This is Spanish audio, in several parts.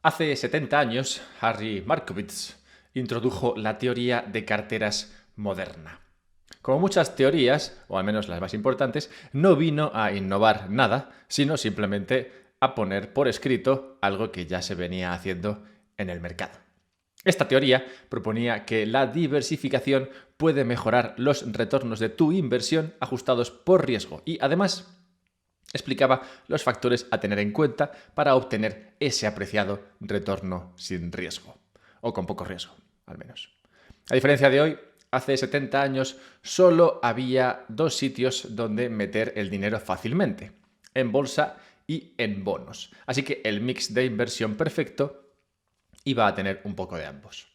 Hace 70 años, Harry Markowitz introdujo la teoría de carteras moderna. Como muchas teorías, o al menos las más importantes, no vino a innovar nada, sino simplemente a poner por escrito algo que ya se venía haciendo en el mercado. Esta teoría proponía que la diversificación puede mejorar los retornos de tu inversión ajustados por riesgo y además explicaba los factores a tener en cuenta para obtener ese apreciado retorno sin riesgo, o con poco riesgo, al menos. A diferencia de hoy, hace 70 años solo había dos sitios donde meter el dinero fácilmente, en bolsa y en bonos. Así que el mix de inversión perfecto iba a tener un poco de ambos.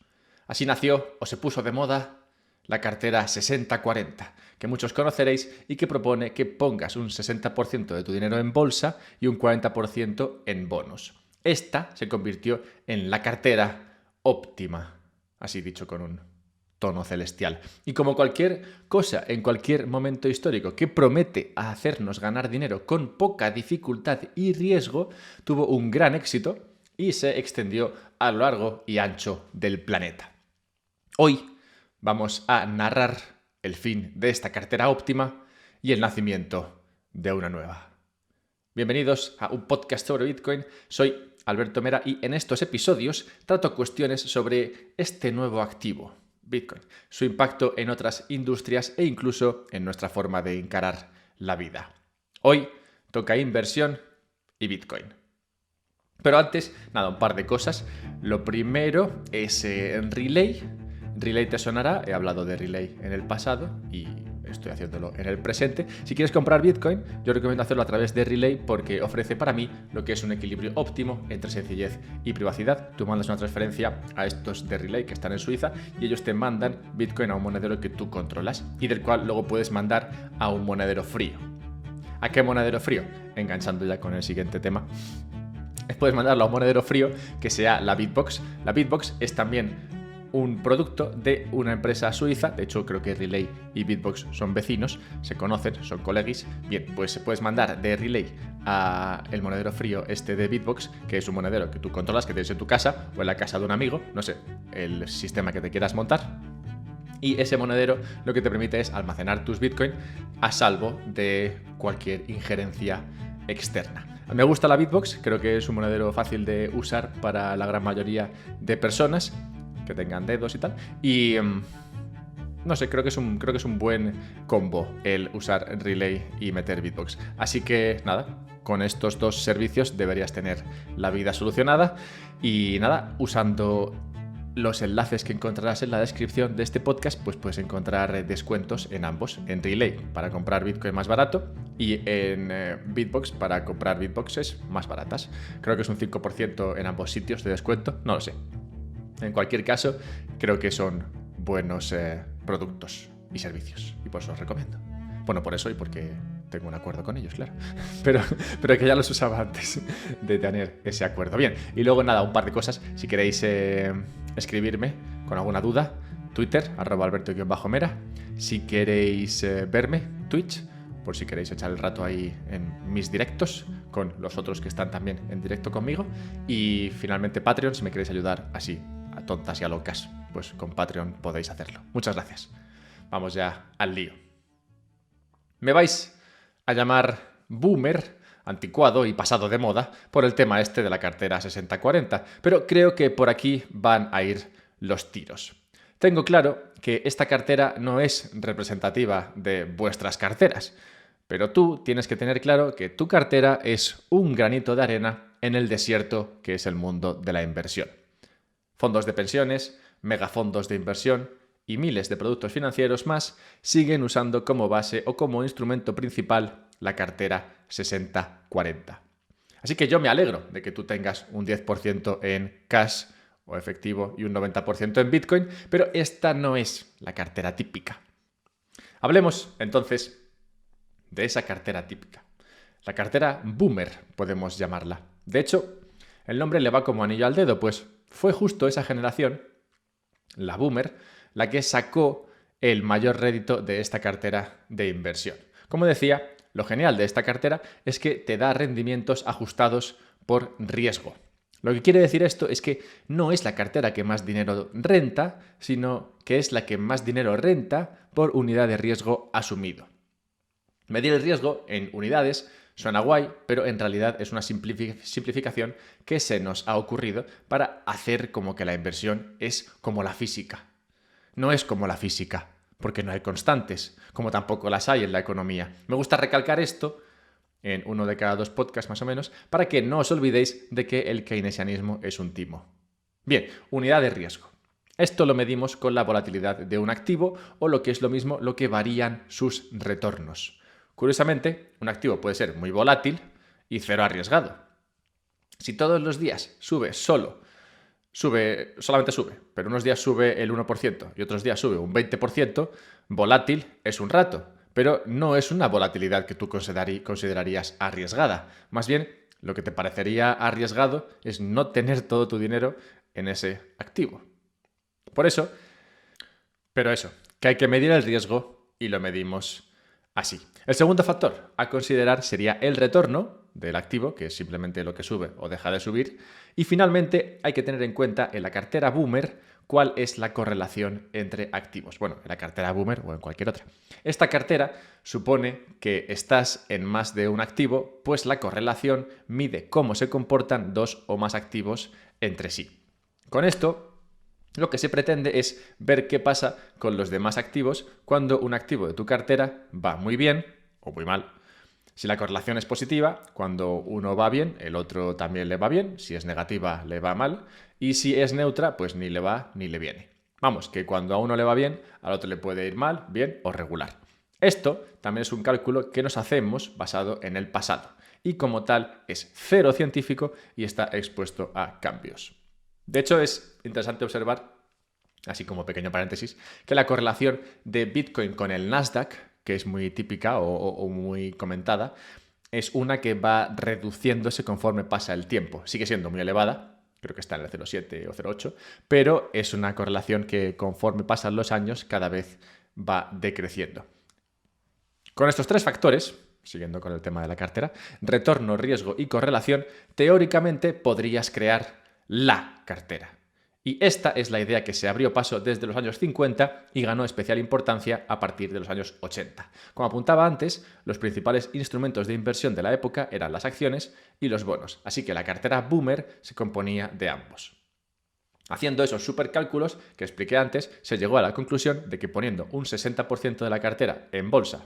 Así nació o se puso de moda la cartera 60-40, que muchos conoceréis y que propone que pongas un 60% de tu dinero en bolsa y un 40% en bonos. Esta se convirtió en la cartera óptima, así dicho con un tono celestial. Y como cualquier cosa en cualquier momento histórico que promete hacernos ganar dinero con poca dificultad y riesgo, tuvo un gran éxito y se extendió a lo largo y ancho del planeta. Hoy vamos a narrar el fin de esta cartera óptima y el nacimiento de una nueva. Bienvenidos a un podcast sobre Bitcoin. Soy Alberto Mera y en estos episodios trato cuestiones sobre este nuevo activo, Bitcoin, su impacto en otras industrias e incluso en nuestra forma de encarar la vida. Hoy toca inversión y Bitcoin. Pero antes, un par de cosas. Lo primero es Relay. Relay te sonará, he hablado de Relay en el pasado y estoy haciéndolo en el presente. Si quieres comprar Bitcoin, yo recomiendo hacerlo a través de Relay porque ofrece para mí lo que es un equilibrio óptimo entre sencillez y privacidad. Tú mandas una transferencia a estos de Relay que están en Suiza y ellos te mandan Bitcoin a un monedero que tú controlas y del cual luego puedes mandar a un monedero frío. ¿A qué monedero frío? Enganchando ya con el siguiente tema. Puedes mandarlo a un monedero frío que sea la Bitbox. La Bitbox es también un producto de una empresa suiza. De hecho, creo que Relay y Bitbox son vecinos, se conocen, son coleguis. Bien, pues puedes mandar de Relay a el monedero frío este de Bitbox, que es un monedero que tú controlas, que tienes en tu casa o en la casa de un amigo, no sé, el sistema que te quieras montar. Y ese monedero lo que te permite es almacenar tus Bitcoin a salvo de cualquier injerencia externa. Me gusta la Bitbox, creo que es un monedero fácil de usar para la gran mayoría de personas que tengan dedos y tal. Y no sé, creo que es un buen combo el usar Relay y meter Bitbox. Así que nada, con estos dos servicios deberías tener la vida solucionada. Y nada, usando los enlaces que encontrarás en la descripción de este podcast, pues puedes encontrar descuentos en ambos, en Relay para comprar Bitcoin más barato y en Bitbox para comprar Bitboxes más baratas. Creo que es un 5% en ambos sitios de descuento, no lo sé. En cualquier caso, creo que son buenos productos y servicios y por eso los recomiendo. Bueno, por eso y porque tengo un acuerdo con ellos, claro. Pero que ya los usaba antes de tener ese acuerdo. Bien, y luego nada, un par de cosas. Si queréis escribirme con alguna duda, Twitter, @alberto_mera. Si queréis verme, Twitch, por si queréis echar el rato ahí en mis directos, con los otros que están también en directo conmigo. Y finalmente Patreon, si me queréis ayudar así, a tontas y a locas, pues con Patreon podéis hacerlo. Muchas gracias. Vamos ya al lío. Me vais a llamar boomer, anticuado y pasado de moda por el tema este de la cartera 60-40, pero creo que por aquí van a ir los tiros. Tengo claro que esta cartera no es representativa de vuestras carteras, pero tú tienes que tener claro que tu cartera es un granito de arena en el desierto que es el mundo de la inversión. Fondos de pensiones, megafondos de inversión y miles de productos financieros más siguen usando como base o como instrumento principal la cartera 60-40. Así que yo me alegro de que tú tengas un 10% en cash o efectivo y un 90% en Bitcoin, pero esta no es la cartera típica. Hablemos entonces de esa cartera típica. La cartera boomer, podemos llamarla. De hecho, el nombre le va como anillo al dedo, pues fue justo esa generación, la boomer, la que sacó el mayor rédito de esta cartera de inversión. Como decía, lo genial de esta cartera es que te da rendimientos ajustados por riesgo. Lo que quiere decir esto es que no es la cartera que más dinero renta, sino que es la que más dinero renta por unidad de riesgo asumido. Medir el riesgo en unidades suena guay, pero en realidad es una simplificación que se nos ha ocurrido para hacer como que la inversión es como la física. No es como la física, porque no hay constantes, como tampoco las hay en la economía. Me gusta recalcar esto en uno de cada 2 podcasts más o menos, para que no os olvidéis de que el keynesianismo es un timo. Bien, unidad de riesgo. Esto lo medimos con la volatilidad de un activo o lo que es lo mismo, lo que varían sus retornos. Curiosamente, un activo puede ser muy volátil y cero arriesgado. Si todos los días solamente sube, pero unos días sube el 1% y otros días sube un 20%, volátil es un rato. Pero no es una volatilidad que tú considerarías arriesgada. Más bien, lo que te parecería arriesgado es no tener todo tu dinero en ese activo. Pero eso, que hay que medir el riesgo y lo medimos así. El segundo factor a considerar sería el retorno del activo, que es simplemente lo que sube o deja de subir. Y finalmente hay que tener en cuenta en la cartera Boomer cuál es la correlación entre activos. Bueno, en la cartera Boomer o en cualquier otra. Esta cartera supone que estás en más de un activo, pues la correlación mide cómo se comportan 2 o más activos entre sí. Con esto, lo que se pretende es ver qué pasa con los demás activos cuando un activo de tu cartera va muy bien o muy mal. Si la correlación es positiva, cuando uno va bien, el otro también le va bien. Si es negativa, le va mal. Y si es neutra, pues ni le va ni le viene. Vamos, que cuando a uno le va bien, al otro le puede ir mal, bien o regular. Esto también es un cálculo que nos hacemos basado en el pasado. Y como tal, es cero científico y está expuesto a cambios. De hecho, es interesante observar, así como pequeño paréntesis, que la correlación de Bitcoin con el Nasdaq, que es muy típica o muy comentada, es una que va reduciéndose conforme pasa el tiempo. Sigue siendo muy elevada, creo que está en el 0,7 o 0,8, pero es una correlación que conforme pasan los años cada vez va decreciendo. Con estos 3 factores, siguiendo con el tema de la cartera, retorno, riesgo y correlación, teóricamente podrías crear la cartera. Y esta es la idea que se abrió paso desde los años 50 y ganó especial importancia a partir de los años 80. Como apuntaba antes, los principales instrumentos de inversión de la época eran las acciones y los bonos, así que la cartera Boomer se componía de ambos. Haciendo esos supercálculos que expliqué antes, se llegó a la conclusión de que poniendo un 60% de la cartera en bolsa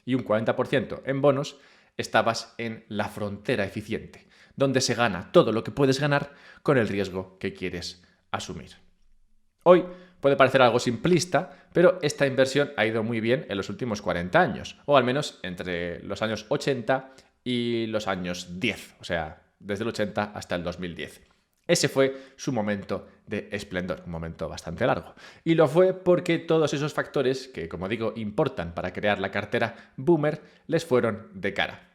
y un 40% en bonos, estabas en la frontera eficiente, donde se gana todo lo que puedes ganar con el riesgo que quieres asumir. Hoy puede parecer algo simplista, pero esta inversión ha ido muy bien en los últimos 40 años, o al menos entre los años 80 y los años 10, o sea, desde el 80 hasta el 2010. Ese fue su momento de esplendor, un momento bastante largo. Y lo fue porque todos esos factores que, como digo, importan para crear la cartera Boomer, les fueron de cara.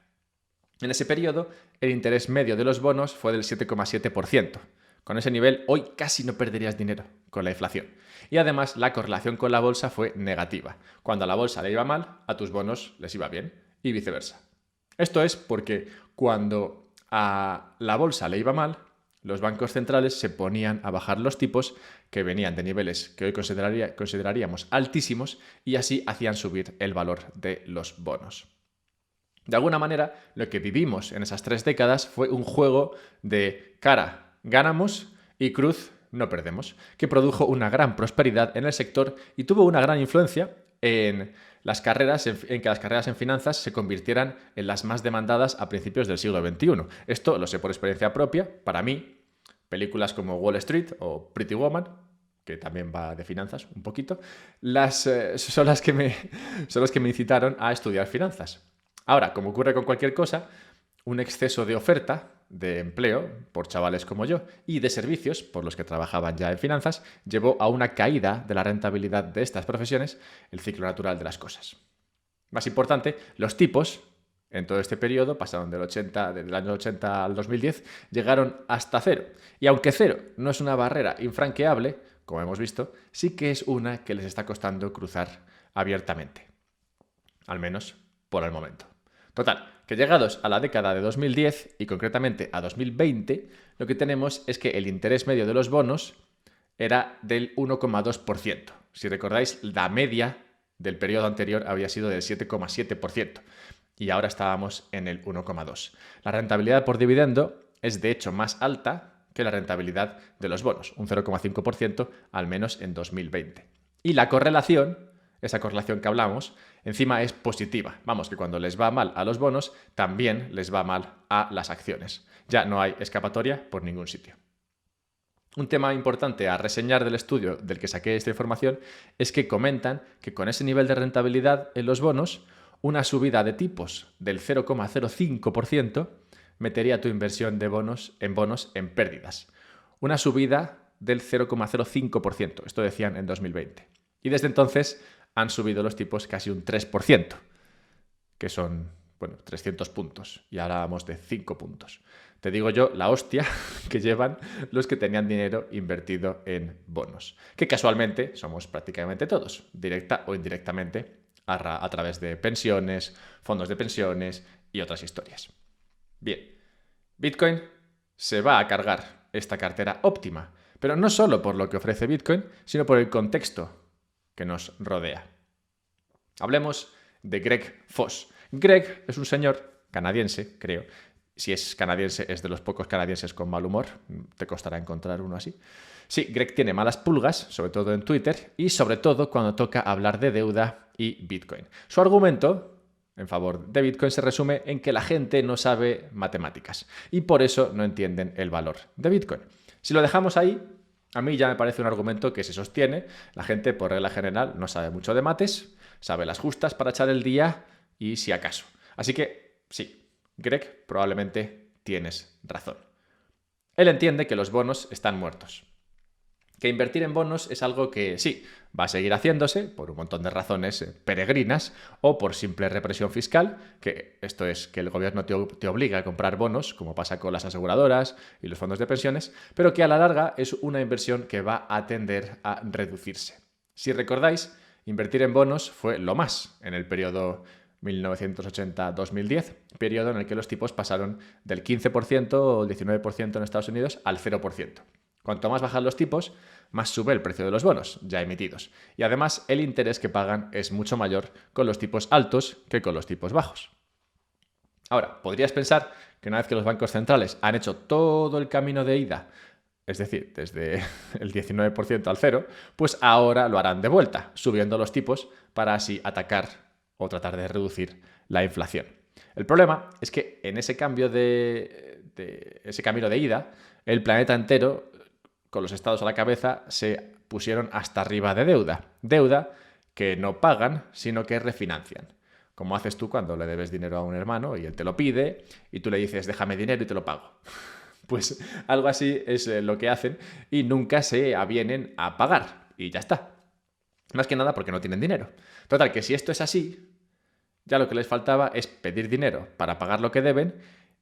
En ese periodo, el interés medio de los bonos fue del 7,7%. Con ese nivel, hoy casi no perderías dinero con la inflación. Y además, la correlación con la bolsa fue negativa. Cuando a la bolsa le iba mal, a tus bonos les iba bien, y viceversa. Esto es porque cuando a la bolsa le iba mal, los bancos centrales se ponían a bajar los tipos, que venían de niveles que hoy consideraríamos altísimos, y así hacían subir el valor de los bonos. De alguna manera, lo que vivimos en esas 3 décadas fue un juego de cara ganamos y cruz no perdemos, que produjo una gran prosperidad en el sector y tuvo una gran influencia en las carreras, en que las carreras en finanzas se convirtieran en las más demandadas a principios del siglo XXI. Esto lo sé por experiencia propia. Para mí, películas como Wall Street o Pretty Woman, que también va de finanzas un poquito, son las que me incitaron a estudiar finanzas. Ahora, como ocurre con cualquier cosa, un exceso de oferta de empleo por chavales como yo y de servicios por los que trabajaban ya en finanzas llevó a una caída de la rentabilidad de estas profesiones, el ciclo natural de las cosas. Más importante, los tipos en todo este periodo pasaron del año 80 al 2010, llegaron hasta 0. Y aunque 0 no es una barrera infranqueable, como hemos visto, sí que es una que les está costando cruzar abiertamente. Al menos por el momento. Total, que llegados a la década de 2010 y concretamente a 2020, lo que tenemos es que el interés medio de los bonos era del 1,2%. Si recordáis, la media del periodo anterior había sido del 7,7% y ahora estábamos en el 1,2%. La rentabilidad por dividendo es de hecho más alta que la rentabilidad de los bonos, un 0,5% al menos en 2020. Y la correlación, esa correlación que hablamos, encima es positiva. Vamos, que cuando les va mal a los bonos, también les va mal a las acciones. Ya no hay escapatoria por ningún sitio. Un tema importante a reseñar del estudio del que saqué esta información es que comentan que con ese nivel de rentabilidad en los bonos, una subida de tipos del 0,05% metería tu inversión de bonos en pérdidas. Una subida del 0,05%, esto decían en 2020. Y desde entonces han subido los tipos casi un 3%, que son, 300 puntos. Y ahora vamos de 5 puntos. Te digo yo, la hostia que llevan los que tenían dinero invertido en bonos. Que casualmente somos prácticamente todos, directa o indirectamente, a través de pensiones, fondos de pensiones y otras historias. Bien, Bitcoin se va a cargar esta cartera óptima, pero no solo por lo que ofrece Bitcoin, sino por el contexto que nos rodea. Hablemos de Greg Foss. Greg es un señor canadiense, creo. Si es canadiense, es de los pocos canadienses con mal humor. Te costará encontrar uno así. Sí, Greg tiene malas pulgas, sobre todo en Twitter, y sobre todo cuando toca hablar de deuda y Bitcoin. Su argumento en favor de Bitcoin se resume en que la gente no sabe matemáticas y por eso no entienden el valor de Bitcoin. Si lo dejamos ahí, a mí ya me parece un argumento que se sostiene. La gente, por regla general, no sabe mucho de mates, sabe las justas para echar el día y si acaso. Así que, sí, Greg, probablemente tienes razón. Él entiende que los bonos están muertos. Que invertir en bonos es algo que sí, va a seguir haciéndose por un montón de razones peregrinas o por simple represión fiscal, que esto es que el gobierno te obliga a comprar bonos, como pasa con las aseguradoras y los fondos de pensiones, pero que a la larga es una inversión que va a tender a reducirse. Si recordáis, invertir en bonos fue lo más en el periodo 1980-2010, periodo en el que los tipos pasaron del 15% o 19% en Estados Unidos al 0%. Cuanto más bajan los tipos, más sube el precio de los bonos ya emitidos. Y además el interés que pagan es mucho mayor con los tipos altos que con los tipos bajos. Ahora, podrías pensar que una vez que los bancos centrales han hecho todo el camino de ida, es decir, desde el 19% al 0, pues ahora lo harán de vuelta, subiendo los tipos para así atacar o tratar de reducir la inflación. El problema es que en ese camino de ida, el planeta entero, con los estados a la cabeza, se pusieron hasta arriba de deuda. Deuda que no pagan, sino que refinancian. Como haces tú cuando le debes dinero a un hermano y él te lo pide y tú le dices déjame dinero y te lo pago. Pues algo así es lo que hacen y nunca se avienen a pagar y ya está. Más que nada porque no tienen dinero. Total, que si esto es así, ya lo que les faltaba es pedir dinero para pagar lo que deben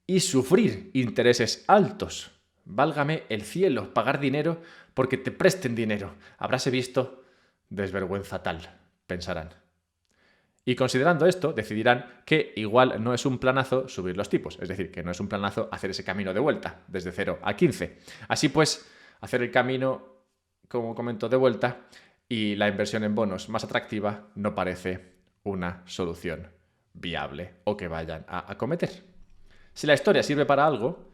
y sufrir intereses altos. Válgame el cielo, pagar dinero porque te presten dinero. Habráse visto desvergüenza tal, pensarán. Y considerando esto, decidirán que igual no es un planazo subir los tipos. Es decir, que no es un planazo hacer ese camino de vuelta, desde 0 a 15. Así pues, hacer el camino, como comento, de vuelta y la inversión en bonos más atractiva no parece una solución viable o que vayan a acometer. Si la historia sirve para algo,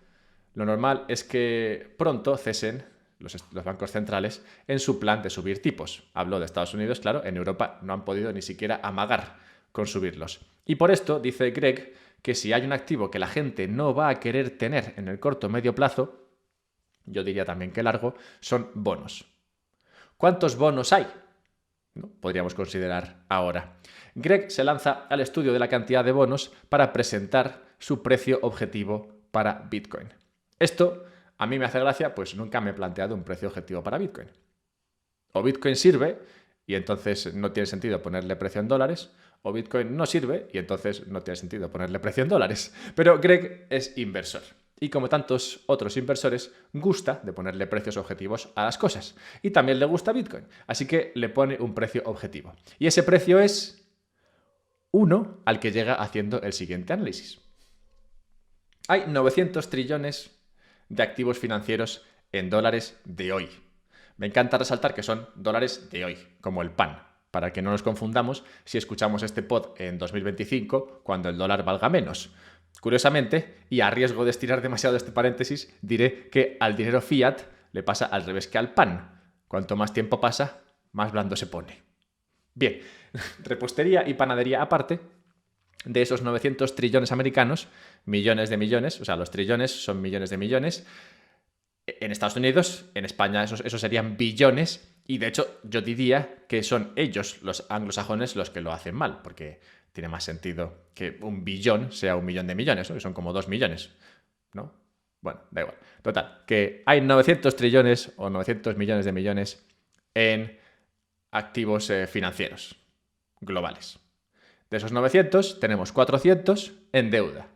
lo normal es que pronto cesen los bancos centrales en su plan de subir tipos. Hablo de Estados Unidos, claro, en Europa no han podido ni siquiera amagar con subirlos. Y por esto dice Greg que si hay un activo que la gente no va a querer tener en el corto o medio plazo, yo diría también que largo, son bonos. ¿Cuántos bonos hay? ¿No? Podríamos considerar ahora. Greg se lanza al estudio de la cantidad de bonos para presentar su precio objetivo para Bitcoin. Esto a mí me hace gracia, pues nunca me he planteado un precio objetivo para Bitcoin. O Bitcoin sirve y entonces no tiene sentido ponerle precio en dólares, o Bitcoin no sirve y entonces no tiene sentido ponerle precio en dólares. Pero Greg es inversor y como tantos otros inversores gusta de ponerle precios objetivos a las cosas. Y también le gusta Bitcoin, así que le pone un precio objetivo. Y ese precio es 1 al que llega haciendo el siguiente análisis. Hay 900 trillones de activos financieros en dólares de hoy. Me encanta resaltar que son dólares de hoy, como el pan, para que no nos confundamos si escuchamos este pod en 2025 cuando el dólar valga menos. Curiosamente, y a riesgo de estirar demasiado este paréntesis, diré que al dinero fiat le pasa al revés que al pan. Cuanto más tiempo pasa, más blando se pone. Bien, repostería y panadería aparte, de esos 900 trillones americanos, millones de millones, o sea, los trillones son millones de millones. En Estados Unidos, en España, esos serían billones, y de hecho yo diría que son ellos, los anglosajones, los que lo hacen mal, porque tiene más sentido que un billón sea 1.000.000 de millones, ¿no? Que son como 2 millones, ¿no? Bueno, da igual. Total, que hay 900 trillones o 900 millones de millones en activos financieros globales. De esos 900, tenemos 400 en deuda.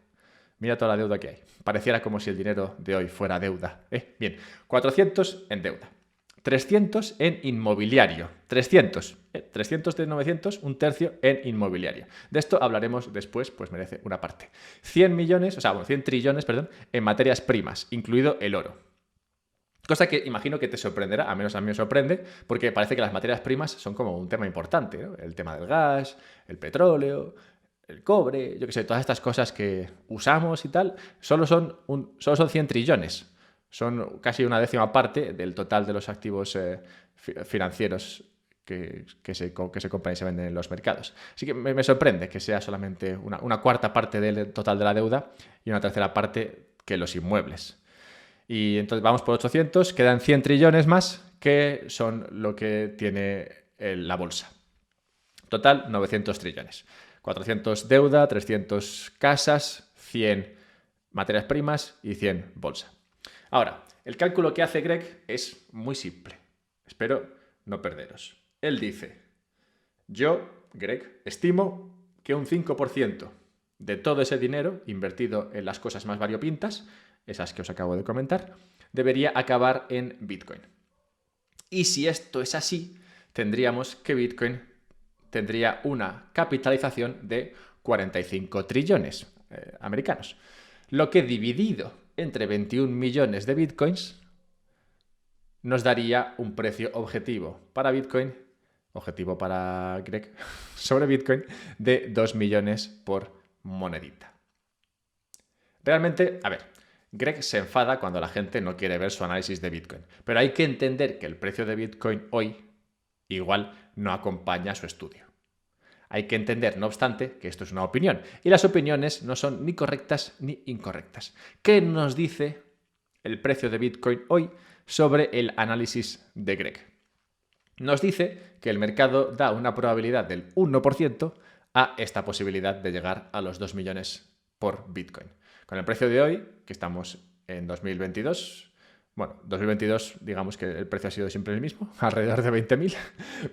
Mira toda la deuda que hay. Pareciera como si el dinero de hoy fuera deuda. Bien, 400 en deuda. 300 en inmobiliario. 300 de 900, un tercio en inmobiliario. De esto hablaremos después, pues merece una parte. 100 trillones, en materias primas, incluido el oro. Cosa que imagino que te sorprenderá, al menos a mí me sorprende, porque parece que las materias primas son como un tema importante, ¿no? El tema del gas, el petróleo, el cobre, yo qué sé, todas estas cosas que usamos y tal, solo son 100 trillones. Son casi una décima parte del total de los activos financieros que se compran y se venden en los mercados. Así que me sorprende que sea solamente una cuarta parte del total de la deuda y una tercera parte que los inmuebles. Y entonces vamos por 800, quedan 100 trillones más, que son lo que tiene la bolsa. Total, 900 trillones. 400 deuda, 300 casas, 100 materias primas y 100 bolsa. Ahora, el cálculo que hace Greg es muy simple. Espero no perderos. Él dice, yo, Greg, estimo que un 5% de todo ese dinero invertido en las cosas más variopintas, esas que os acabo de comentar, debería acabar en Bitcoin. Y si esto es así, tendríamos que Bitcoin tendría una capitalización de 45 trillones americanos. Lo que dividido entre 21 millones de Bitcoins nos daría un precio objetivo para Bitcoin, objetivo para Greg, sobre Bitcoin, de 2 millones por monedita. Realmente, a ver, Greg se enfada cuando la gente no quiere ver su análisis de Bitcoin, pero hay que entender que el precio de Bitcoin hoy igual no acompaña su estudio. Hay que entender, no obstante, que esto es una opinión, y las opiniones no son ni correctas ni incorrectas. ¿Qué nos dice el precio de Bitcoin hoy sobre el análisis de Greg? Nos dice que el mercado da una probabilidad del 1% a esta posibilidad de llegar a los 2 millones por Bitcoin. Con el precio de hoy, que estamos en 2022, bueno, 2022 digamos que el precio ha sido siempre el mismo, alrededor de 20.000.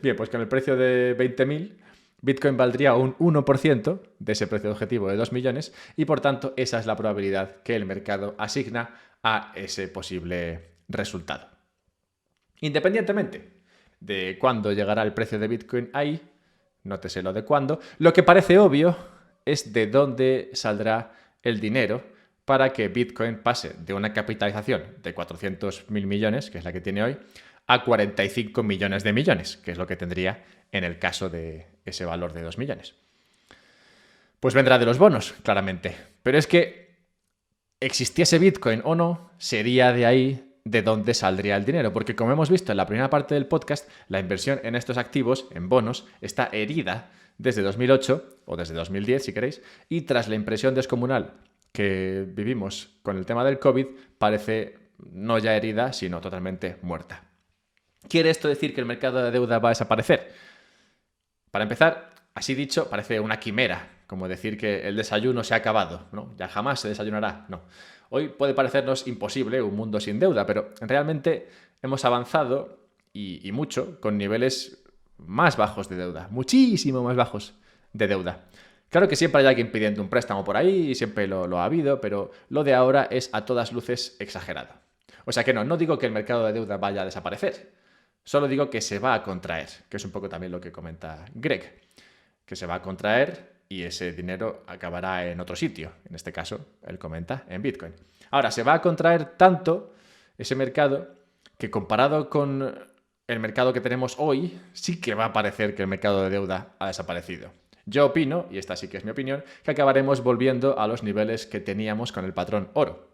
Bien, pues con el precio de 20.000, Bitcoin valdría un 1% de ese precio objetivo de 2 millones y por tanto esa es la probabilidad que el mercado asigna a ese posible resultado. Independientemente de cuándo llegará el precio de Bitcoin ahí, nótese lo de cuándo, lo que parece obvio es de dónde saldrá el dinero para que Bitcoin pase de una capitalización de 400.000 millones, que es la que tiene hoy, a 45 millones de millones, que es lo que tendría en el caso de ese valor de 2 millones. Pues vendrá de los bonos, claramente. Pero es que existiese Bitcoin o no, sería de ahí de dónde saldría el dinero. Porque como hemos visto en la primera parte del podcast, la inversión en estos activos, en bonos, está herida desde 2008, o desde 2010 si queréis, y tras la impresión descomunal que vivimos con el tema del COVID, parece no ya herida, sino totalmente muerta. ¿Quiere esto decir que el mercado de deuda va a desaparecer? Para empezar, así dicho, parece una quimera, como decir que el desayuno se ha acabado, ¿no? Ya jamás se desayunará, no. Hoy puede parecernos imposible un mundo sin deuda, pero realmente hemos avanzado y mucho con niveles más bajos de deuda, muchísimo más bajos de deuda. Claro que siempre hay alguien pidiendo un préstamo por ahí, siempre lo ha habido, pero lo de ahora es a todas luces exagerado. O sea que no digo que el mercado de deuda vaya a desaparecer, solo digo que se va a contraer, que es un poco también lo que comenta Greg, que se va a contraer y ese dinero acabará en otro sitio. En este caso, él comenta, en Bitcoin. Ahora, se va a contraer tanto ese mercado que comparado con el mercado que tenemos hoy, sí que va a parecer que el mercado de deuda ha desaparecido. Yo opino, y esta sí que es mi opinión, que acabaremos volviendo a los niveles que teníamos con el patrón oro,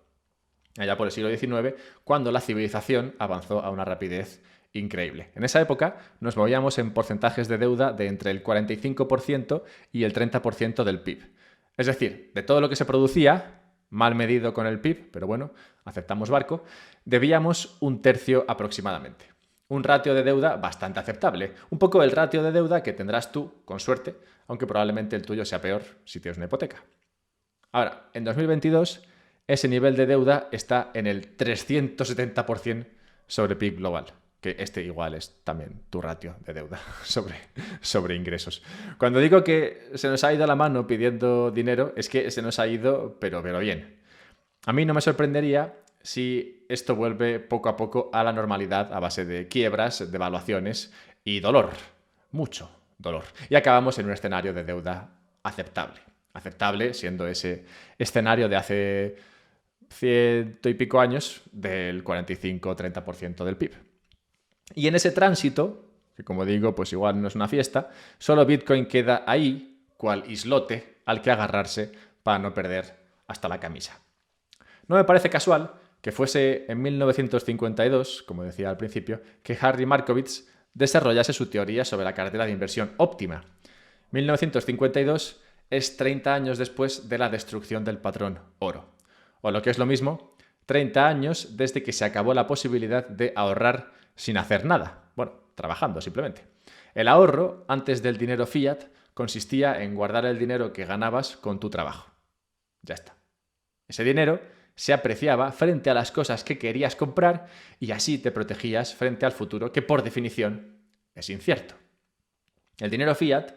allá por el siglo XIX, cuando la civilización avanzó a una rapidez increíble. En esa época nos movíamos en porcentajes de deuda de entre el 45% y el 30% del PIB. Es decir, de todo lo que se producía, mal medido con el PIB, pero bueno, aceptamos barco, debíamos un tercio aproximadamente. Un ratio de deuda bastante aceptable. Un poco el ratio de deuda que tendrás tú, con suerte, aunque probablemente el tuyo sea peor si tienes una hipoteca. Ahora, en 2022, ese nivel de deuda está en el 370% sobre PIB global, que este igual es también tu ratio de deuda sobre ingresos. Cuando digo que se nos ha ido la mano pidiendo dinero, es que se nos ha ido, pero bien. A mí no me sorprendería si esto vuelve poco a poco a la normalidad a base de quiebras, devaluaciones y dolor. Mucho dolor. Y acabamos en un escenario de deuda aceptable. Aceptable siendo ese escenario de hace 100 y pico años del 45-30% del PIB. Y en ese tránsito, que como digo, pues igual no es una fiesta, solo Bitcoin queda ahí, cual islote al que agarrarse para no perder hasta la camisa. No me parece casual que fuese en 1952, como decía al principio, que Harry Markowitz desarrollase su teoría sobre la cartera de inversión óptima. 1952 es 30 años después de la destrucción del patrón oro. O lo que es lo mismo, 30 años desde que se acabó la posibilidad de ahorrar sin hacer nada. Bueno, trabajando simplemente. El ahorro, antes del dinero fiat, consistía en guardar el dinero que ganabas con tu trabajo. Ya está. Ese dinero se apreciaba frente a las cosas que querías comprar y así te protegías frente al futuro, que por definición es incierto. El dinero fiat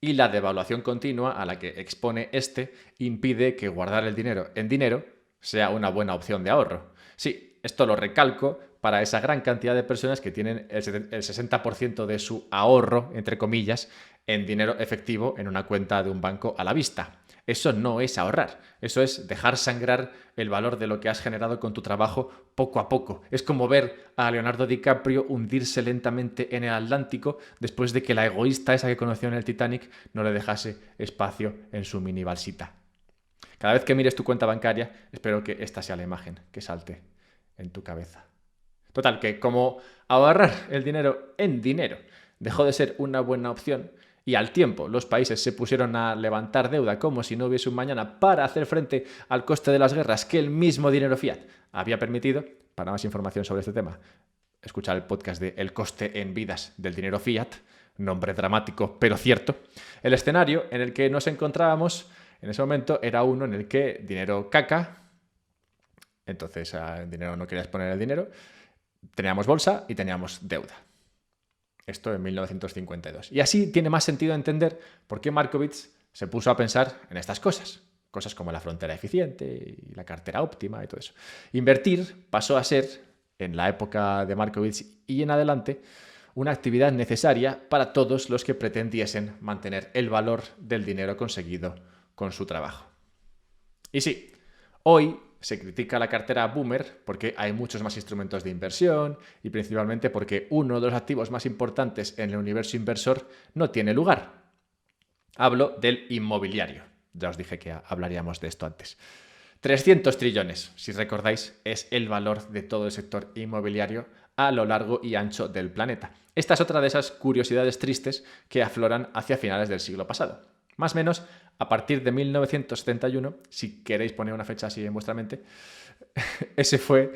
y la devaluación continua a la que expone este impide que guardar el dinero en dinero sea una buena opción de ahorro. Sí, esto lo recalco para esa gran cantidad de personas que tienen el 60% de su ahorro, entre comillas, en dinero efectivo en una cuenta de un banco a la vista. Eso no es ahorrar, eso es dejar sangrar el valor de lo que has generado con tu trabajo poco a poco. Es como ver a Leonardo DiCaprio hundirse lentamente en el Atlántico después de que la egoísta esa que conoció en el Titanic no le dejase espacio en su mini balsita. Cada vez que mires tu cuenta bancaria, espero que esta sea la imagen que salte en tu cabeza. Total, que como ahorrar el dinero en dinero dejó de ser una buena opción, y al tiempo los países se pusieron a levantar deuda como si no hubiese un mañana para hacer frente al coste de las guerras que el mismo dinero fiat había permitido. Para más información sobre este tema, escuchar el podcast de El coste en vidas del dinero fiat, nombre dramático pero cierto. El escenario en el que nos encontrábamos en ese momento era uno en el que dinero caca, entonces el dinero no querías poner el dinero, teníamos bolsa y teníamos deuda. Esto en 1952. Y así tiene más sentido entender por qué Markowitz se puso a pensar en estas cosas. Cosas como la frontera eficiente y la cartera óptima y todo eso. Invertir pasó a ser, en la época de Markowitz y en adelante, una actividad necesaria para todos los que pretendiesen mantener el valor del dinero conseguido con su trabajo. Y sí, hoy se critica la cartera boomer porque hay muchos más instrumentos de inversión y principalmente porque uno de los activos más importantes en el universo inversor no tiene lugar. Hablo del inmobiliario. Ya os dije que hablaríamos de esto antes. 300 trillones, si recordáis, es el valor de todo el sector inmobiliario a lo largo y ancho del planeta. Esta es otra de esas curiosidades tristes que afloran hacia finales del siglo pasado. Más o menos a partir de 1971, si queréis poner una fecha así en vuestra mente, ese fue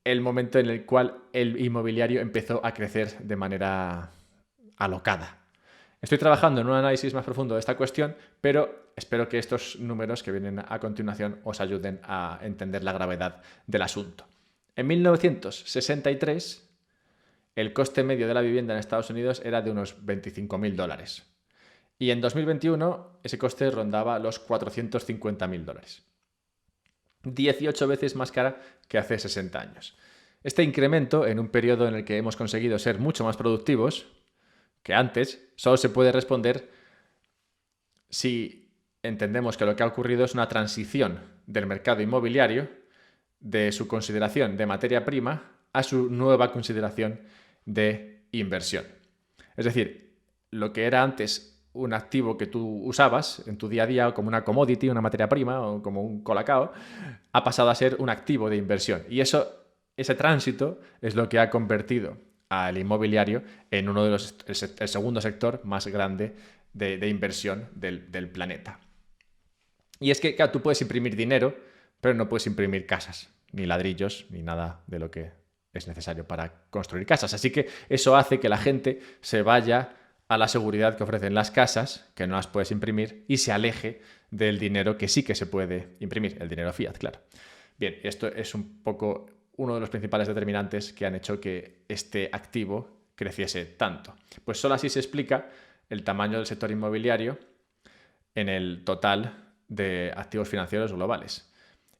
el momento en el cual el inmobiliario empezó a crecer de manera alocada. Estoy trabajando en un análisis más profundo de esta cuestión, pero espero que estos números que vienen a continuación os ayuden a entender la gravedad del asunto. En 1963, el coste medio de la vivienda en Estados Unidos era de unos $25.000. Y en 2021 ese coste rondaba los $450.000. 18 veces más cara que hace 60 años. Este incremento, en un periodo en el que hemos conseguido ser mucho más productivos que antes, solo se puede responder si entendemos que lo que ha ocurrido es una transición del mercado inmobiliario de su consideración de materia prima a su nueva consideración de inversión. Es decir, lo que era antes un activo que tú usabas en tu día a día como una commodity, una materia prima o como un colacao, ha pasado a ser un activo de inversión. Y ese tránsito es lo que ha convertido al inmobiliario en uno de el segundo sector más grande de inversión del planeta. Y es que, claro, tú puedes imprimir dinero, pero no puedes imprimir casas, ni ladrillos, ni nada de lo que es necesario para construir casas. Así que eso hace que la gente se vaya a la seguridad que ofrecen las casas, que no las puedes imprimir, y se aleje del dinero que sí que se puede imprimir, el dinero fiat, claro. Bien, esto es un poco uno de los principales determinantes que han hecho que este activo creciese tanto. Pues solo así se explica el tamaño del sector inmobiliario en el total de activos financieros globales.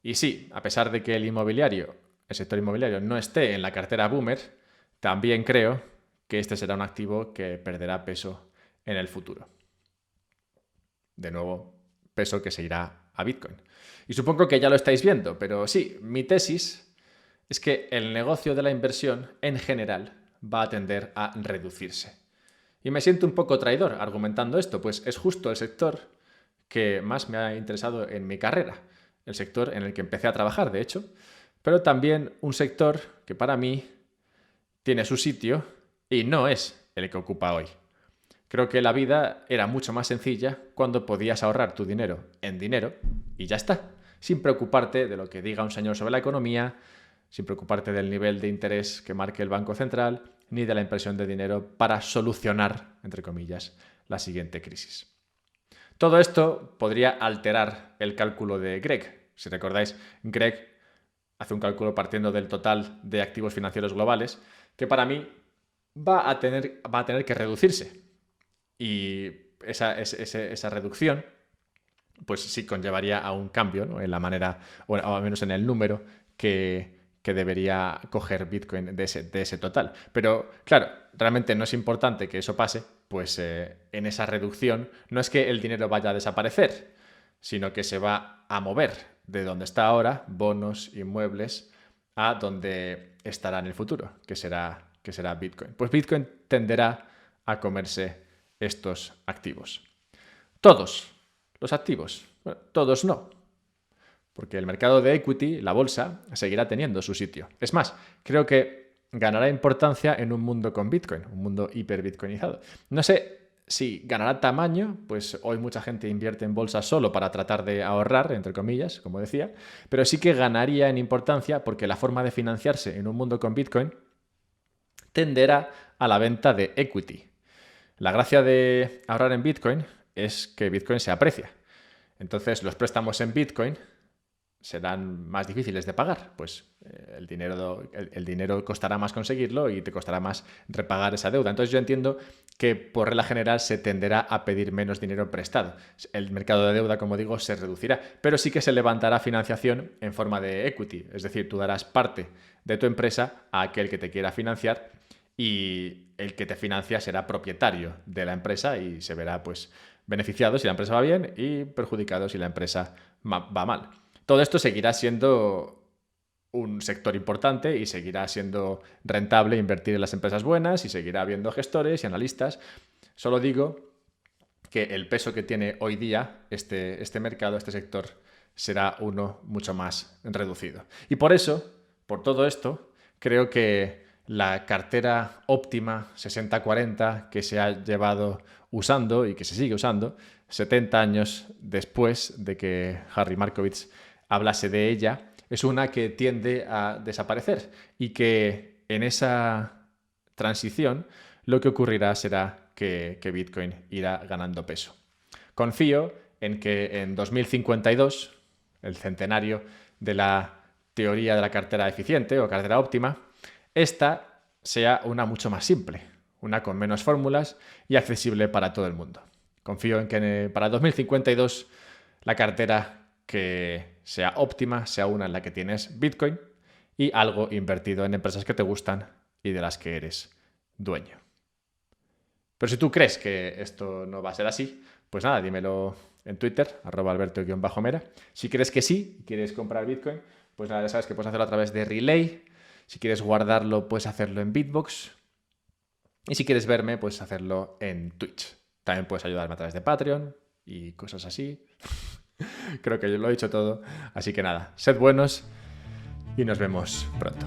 Y sí, a pesar de que el sector inmobiliario no esté en la cartera boomer, también creo que este será un activo que perderá peso en el futuro. De nuevo, peso que se irá a Bitcoin. Y supongo que ya lo estáis viendo, pero sí, mi tesis es que el negocio de la inversión en general va a tender a reducirse. Y me siento un poco traidor argumentando esto, pues es justo el sector que más me ha interesado en mi carrera, el sector en el que empecé a trabajar, de hecho, pero también un sector que para mí tiene su sitio y no es el que ocupa hoy. Creo que la vida era mucho más sencilla cuando podías ahorrar tu dinero en dinero y ya está, sin preocuparte de lo que diga un señor sobre la economía, sin preocuparte del nivel de interés que marque el Banco Central, ni de la impresión de dinero para solucionar, entre comillas, la siguiente crisis. Todo esto podría alterar el cálculo de Greg. Si recordáis, Greg hace un cálculo partiendo del total de activos financieros globales que para mí va a tener que reducirse. Y esa reducción pues sí conllevaría a un cambio, ¿no?, en la manera, o al menos en el número que debería coger Bitcoin de ese total. Pero claro, realmente no es importante que eso pase, pues en esa reducción no es que el dinero vaya a desaparecer, sino que se va a mover de donde está ahora, bonos, inmuebles, a donde estará en el futuro, que será Bitcoin. Pues Bitcoin tenderá a comerse estos activos. Todos los activos, bueno, todos no, porque el mercado de equity, la bolsa, seguirá teniendo su sitio. Es más, creo que ganará importancia en un mundo con Bitcoin, un mundo hiperbitcoinizado. No sé si ganará tamaño, pues hoy mucha gente invierte en bolsa solo para tratar de ahorrar, entre comillas, como decía, pero sí que ganaría en importancia porque la forma de financiarse en un mundo con Bitcoin tenderá a la venta de equity. La gracia de ahorrar en Bitcoin es que Bitcoin se aprecia. Entonces, los préstamos en Bitcoin serán más difíciles de pagar, pues el dinero costará más conseguirlo y te costará más repagar esa deuda. Entonces yo entiendo que por regla general se tenderá a pedir menos dinero prestado. El mercado de deuda, como digo, se reducirá, pero sí que se levantará financiación en forma de equity, es decir, tú darás parte de tu empresa a aquel que te quiera financiar y el que te financia será propietario de la empresa y se verá pues beneficiado si la empresa va bien y perjudicado si la empresa va mal. Todo esto seguirá siendo un sector importante y seguirá siendo rentable invertir en las empresas buenas y seguirá habiendo gestores y analistas. Solo digo que el peso que tiene hoy día este mercado, este sector, será uno mucho más reducido. Y por eso, por todo esto, creo que la cartera óptima 60-40 que se ha llevado usando y que se sigue usando 70 años después de que Harry Markowitz hablase de ella, es una que tiende a desaparecer y que en esa transición lo que ocurrirá será que Bitcoin irá ganando peso. Confío en que en 2052, el centenario de la teoría de la cartera eficiente o cartera óptima, esta sea una mucho más simple, una con menos fórmulas y accesible para todo el mundo. Confío en que para 2052 la cartera que sea óptima sea una en la que tienes Bitcoin y algo invertido en empresas que te gustan y de las que eres dueño. Pero si tú crees que esto no va a ser así, pues nada, dímelo en Twitter, @alberto_mera. Si crees que sí, quieres comprar Bitcoin, pues nada, ya sabes que puedes hacerlo a través de Relay. Si quieres guardarlo, puedes hacerlo en Bitbox. Y si quieres verme, puedes hacerlo en Twitch. También puedes ayudarme a través de Patreon y cosas así. Creo que yo lo he dicho todo. Así que nada, sed buenos y nos vemos pronto.